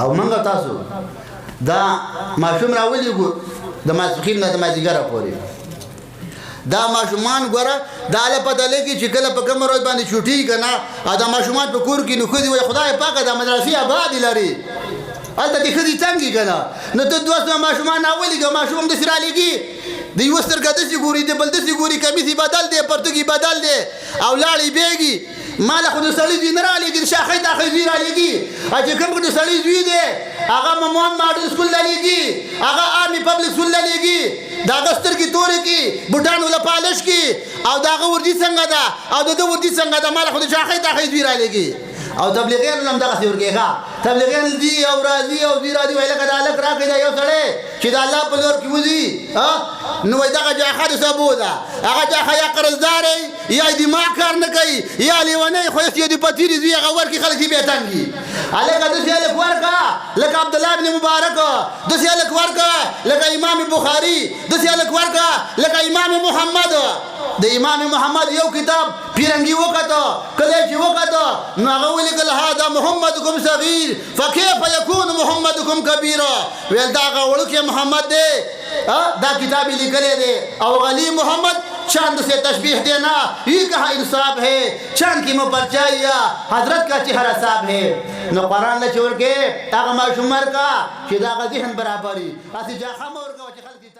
او منګه تاسو دا ماشوم راولېږو د ماسپښین نه د مازدیګره پورې دا ماشومان ګوره دا له پته لګي چې کله په کومه ورځ باندې چوټي که نه او دا ماشومان په کور کې نو ښځې وایي خدای پاکه دا مدرسې ابادې لري هلته دې ښځې تنګي که نه نو ته دوه سوه ماشومان راولېږه ماشوم هم داسې رالېږي د یوه سترګه داسې ګوري د بل داسې ګوري کمیس یې بدل دی پرتوګ یې بدل دی او لاړې بیږي ما له خو د سړي زوی نه رالېږي د شاخۍ تاخۍ زوی رالېږي او چې کوم د سړي زوی دی هغه ممون ماډل سکول له لېږي هغه آرمي پبلک سکول له لېږي د هغه سترګې تورې کړي بوټان له پالش کړي او د هغه وردي څنګه ده او د ده وردي څنګه ده ما له خو د شاخۍ تاخۍ زوی رالېږي او تبلیغیانو هم دغسې ورکوي ښه تبلیغیان ځي او راځي او ځي راځي وایي لکه دا هلک راکړئ دا یو سړی چې د الله په لور کې وځي نو وایي دغه جاښه د سبو ده هغه جاښه یا قرضدار یا یې دماغ کار نه کوي یا لیونی خو یې د پتیرې زوی هغه ورکړي خلک یې بیا تنګي هلکه داسې هلک ورکړه لکه عبدالله بن مبارک داسې هلک ورکړه لکه امام بخاري داسې هلک ورکړه لکه امام محمد د امام محمد یو کتاب پیرنګي وکړه کله چې وکړه نو هغه ولیکل هذا محمدکم صغیر فکیف یکون محمدکم کبیرا ویل دا هغه وړوکی محمد دی دا کتاب یې لیکلی دی او غلی محمد چاند سے تشبیح دینا یہ کہا انصاف ہے چاند کی مپرچائیا حضرت کا چہرہ صاحب ہے نو قرآن لچور کے هغه ماشوم ورکړه چې د هغه ذهن برابري هسې جاښه مه ورکوه چې خلک